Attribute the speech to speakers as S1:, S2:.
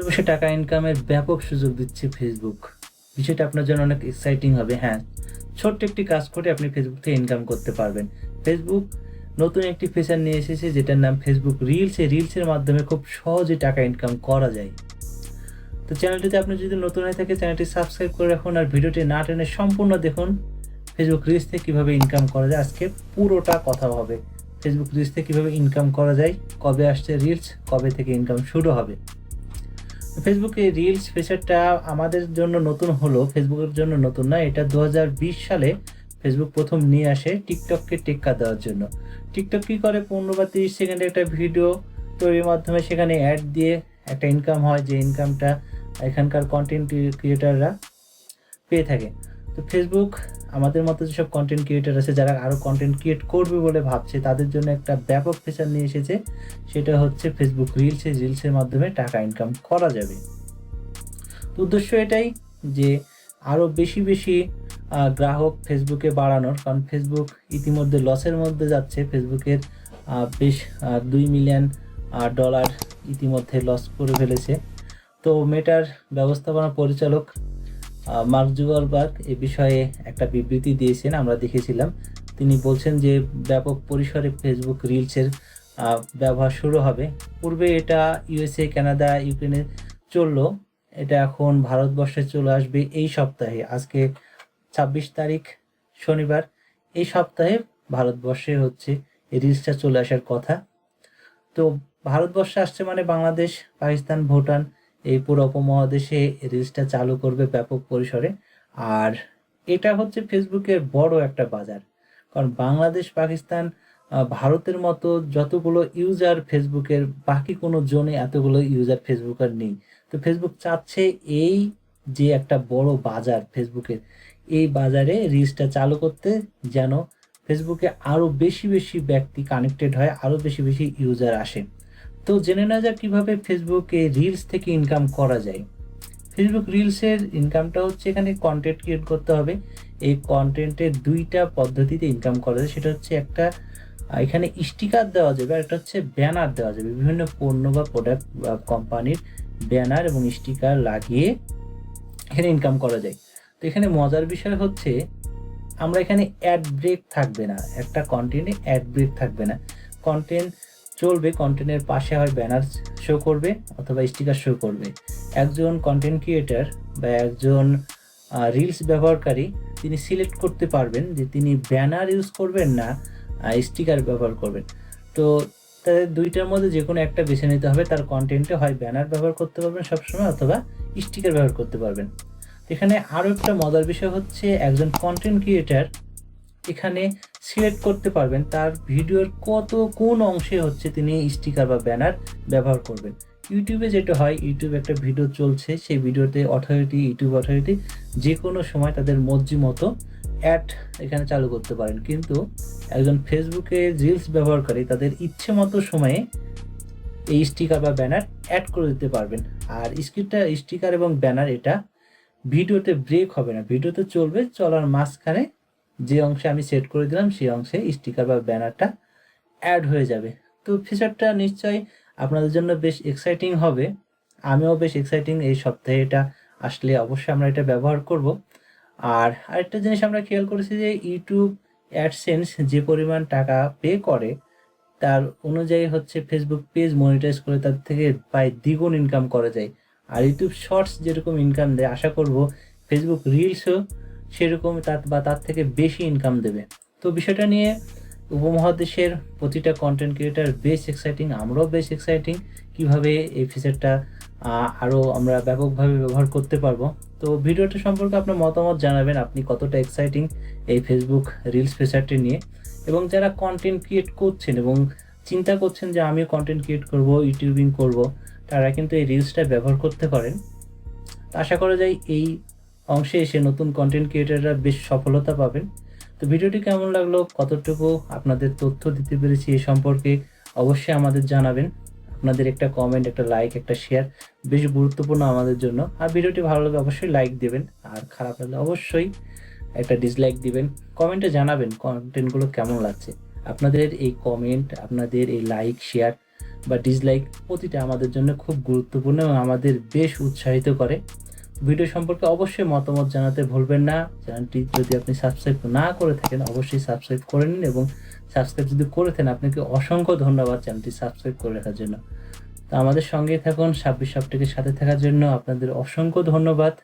S1: বসে টাকা ইনকামের ব্যাপক সুযোগ দিচ্ছে ফেসবুক। বিষয়টা আপনার জন্য অনেক এক্সাইটিং হবে। হ্যাঁ, ছোট্ট একটি কাজ করে আপনি ফেসবুক থেকে ইনকাম করতে পারবেন। ফেসবুক নতুন একটি ফিচার নিয়ে এসেছে যেটার নাম ফেসবুক রিলস। এই রিলসের মাধ্যমে খুব সহজে টাকা ইনকাম করা যায়। তো চ্যানেলটিতে আপনি যদি নতুন হয়ে থাকে চ্যানেলটি সাবস্ক্রাইব করে রাখুন আর ভিডিওটি না টেনে সম্পূর্ণ দেখুন। ফেসবুক রিলস থেকে কীভাবে ইনকাম করা যায় আজকে পুরোটা কথা হবে। ফেসবুক রিলস থেকে কীভাবে ইনকাম করা যায়, কবে আসছে রিলস, কবে থেকে ইনকাম শুরু হবে। ফেসবুকে রিলস ফিচারটা আমাদের জন্য নতুন হলো, ফেসবুকের জন্য নতুন না। এটা 2020 সালে ফেসবুক প্রথম নিয়ে আসে টিকটককে টেক্কা দেওয়ার জন্য। টিকটক কী করে, 15 বা 30 সেকেন্ডের একটা ভিডিও তৈরির মাধ্যমে সেখানে অ্যাড দিয়ে একটা ইনকাম হয়, যে ইনকামটা এখানকার কন্টেন্ট ক্রিয়েটাররা পেয়ে থাকে। তো ফেসবুক আমাদের মতো যেসব কন্টেন্ট ক্রিয়েটার আছে যারা আরও কন্টেন্ট ক্রিয়েট করবে বলে ভাবছে তাদের জন্য একটা ব্যাপক ফিচার নিয়ে এসেছে, সেটা হচ্ছে ফেসবুক রিলস। এই রিলসের মাধ্যমে টাকা ইনকাম করা যাবে। তো উদ্দেশ্য এটাই যে আরও বেশি বেশি গ্রাহক ফেসবুকে বাড়ানোর, কারণ ফেসবুক ইতিমধ্যে লসের মধ্যে যাচ্ছে। ফেসবুকের বেশ $2 মিলিয়ন ইতিমধ্যে লস করে ফেলেছে। তো মেটার ব্যবস্থাপনা পরিচালক মার্ক জুকারবার্গ এ বিষয়ে একটা বিবৃতি দিয়েছেন, আমরা দেখেছিলাম। তিনি বলছেন যে ব্যাপক পরিসরে ফেসবুক রিলসের ব্যবহার শুরু হবে। পূর্বে এটা ইউএসএ, কানাডা, ইউক্রেনে চললো, এটা এখন ভারতবর্ষে চলে আসবে এই সপ্তাহে। আজকে 26 তারিখ শনিবার, এই সপ্তাহে ভারতবর্ষে হচ্ছে এই রিলসটা চলে আসার কথা। তো ভারতবর্ষে আসছে মানে বাংলাদেশ, পাকিস্তান, ভুটান এই পুরো উপমহাদেশে রিলসটা চালু করবে ব্যাপক পরিসরে। আর এটা হচ্ছে ফেসবুকের বড় একটা বাজার, কারণ বাংলাদেশ, পাকিস্তান, ভারতের মতো যতগুলো ইউজার ফেসবুকের, বাকি কোনো জোনে এতগুলো ইউজার ফেসবুকের নেই। তো ফেসবুক চাচ্ছে এই যে একটা বড় বাজার ফেসবুকের, এই বাজারে রিলসটা চালু করতে, যেন ফেসবুকে আরও বেশি বেশি ব্যক্তি কানেক্টেড হয়, আরও বেশি বেশি ইউজার আসে। তো জেনে নেওয়া যাক কীভাবে ফেসবুকে রিলস থেকে ইনকাম করা যায়। ফেসবুক রিলসের ইনকামটা হচ্ছে এখানে কন্টেন্ট ক্রিয়েট করতে হবে। এই কন্টেন্টের দুইটা পদ্ধতিতে ইনকাম করা যায়। সেটা হচ্ছে একটা এখানে স্টিকার দেওয়া যাবে, আর একটা হচ্ছে ব্যানার দেওয়া যাবে। বিভিন্ন পণ্য বা প্রোডাক্ট বা কোম্পানির ব্যানার এবং স্টিকার লাগিয়ে এখানে ইনকাম করা যায়। তো এখানে মজার বিষয় হচ্ছে আমরা এখানে অ্যাড ব্রেক থাকবে না, একটা কন্টেন্টে অ্যাড ব্রেক থাকবে না। কন্টেন্ট চলবে, কন্টেন্টের পাশে হয় ব্যানার শো করবে অথবা স্টিকার শো করবে। একজন কন্টেন্ট ক্রিয়েটার বা একজন রিলস ব্যবহারকারী তিনি সিলেক্ট করতে পারবেন যে তিনি ব্যানার ইউজ করবেন না স্টিকার ব্যবহার করবেন। তো তাদের দুইটার মধ্যে যে কোনো একটা বেছে নিতে হবে। তার কন্টেন্টে হয় ব্যানার ব্যবহার করতে পারবেন সবসময়, অথবা স্টিকার ব্যবহার করতে পারবেন। এখানে আরও একটা মজার বিষয় হচ্ছে একজন কন্টেন্ট ক্রিয়েটার এখানে সিলেক্ট করতে পারবেন তার ভিডিওর কোন অংশে হচ্ছে তিনি স্টিকার বা ব্যানার ব্যবহার করবেন। ইউটিউবে যেটা হয়, ইউটিউবে একটা ভিডিও চলছে, সেই ভিডিওতে ইউটিউব অথরিটি যে কোনো সময় তাদের মর্জি মতো অ্যাড এখানে চালু করতে পারেন। কিন্তু একজন ফেসবুকে রিলস ব্যবহারকারী তাদের ইচ্ছে মতো সময়ে এই স্টিকার বা ব্যানার অ্যাড করে দিতে পারবেন। আর স্টিকার এবং ব্যানার এটা ভিডিওতে ব্রেক হবে না, ভিডিওতে চলবে, চলার মাঝখানে যে অংশে আমি সেট করে দিলাম সেই অংশে স্টিকার বা ব্যানারটা অ্যাড হয়ে যাবে। তো ফিচারটা নিশ্চয়ই আপনাদের জন্য বেশ এক্সাইটিং হবে, আমিও বেশ এক্সাইটিং। এই সপ্তাহে এটা আসলে অবশ্যই আমরা এটা ব্যবহার করব। আর আরেকটা জিনিস আমরা খেয়াল করেছি যে ইউটিউব অ্যাডসেন্স যে পরিমাণ টাকা পে করে তার অনুযায়ী হচ্ছে ফেসবুক পেজ মনিটাইজ করে তার থেকে প্রায় দ্বিগুণ ইনকাম করা যায়। আর ইউটিউব শর্টস যেরকম ইনকাম দেয়, আশা করব ফেসবুক রিলসও সেরকম তার থেকে বেশি ইনকাম দেবে। তো বিষয়টা নিয়ে উপমহাদেশের প্রতিটা কন্টেন্ট ক্রিয়েটার বেশ এক্সাইটিং, আমরাও বেশ এক্সাইটিং কীভাবে এই ফিচারটা আরও আমরা ব্যাপকভাবে ব্যবহার করতে পারবো। তো ভিডিওটা সম্পর্কে আপনার মতামত জানাবেন, আপনি কতটা এক্সাইটিং এই ফেসবুক রিলস ফিচারটি নিয়ে। এবং যারা কন্টেন্ট ক্রিয়েট করছেন এবং চিন্তা করছেন যে আমিও কন্টেন্ট ক্রিয়েট করব, ইউটিউবিং করব, তারা কিন্তু এই রিলসটা ব্যবহার করতে পারেন। আশা করা যায় এই অংশে এসে নতুন কন্টেন্ট ক্রিয়েটাররা বেশ সফলতা পাবেন। তো ভিডিওটি কেমন লাগলো, কতটুকু আপনাদের তথ্য দিতে পেরেছি এই সম্পর্কে অবশ্যই আমাদের জানাবেন। আপনাদের একটা কমেন্ট, একটা লাইক, একটা শেয়ার বেশ গুরুত্বপূর্ণ আমাদের জন্য। আর ভিডিওটি ভালো লাগলে অবশ্যই লাইক দেবেন, আর খারাপ লাগলে অবশ্যই একটা ডিসলাইক দিবেন। কমেন্টে জানাবেন কন্টেন্টগুলো কেমন লাগছে। আপনাদের এই কমেন্ট, আপনাদের এই লাইক, শেয়ার বা ডিসলাইক প্রতিটা আমাদের জন্য খুব গুরুত্বপূর্ণ এবং আমাদের বেশ উৎসাহিত করে। ভিডিও সম্পর্কে অবশ্যই মতামত জানাতে ভুলবেন না। চ্যানেলটি যদি আপনি সাবস্ক্রাইব না করে থাকেন অবশ্যই সাবস্ক্রাইব করে নিন, এবং সাবস্ক্রাইব যদি করে থাকেন আপনাকে অসংখ্য ধন্যবাদ চ্যানেলটি সাবস্ক্রাইব করে রাখার জন্য। তো আমাদের সঙ্গেই থাকুন, সাব্বির সফটটেকের সাথে থাকার জন্য আপনাদের অসংখ্য ধন্যবাদ।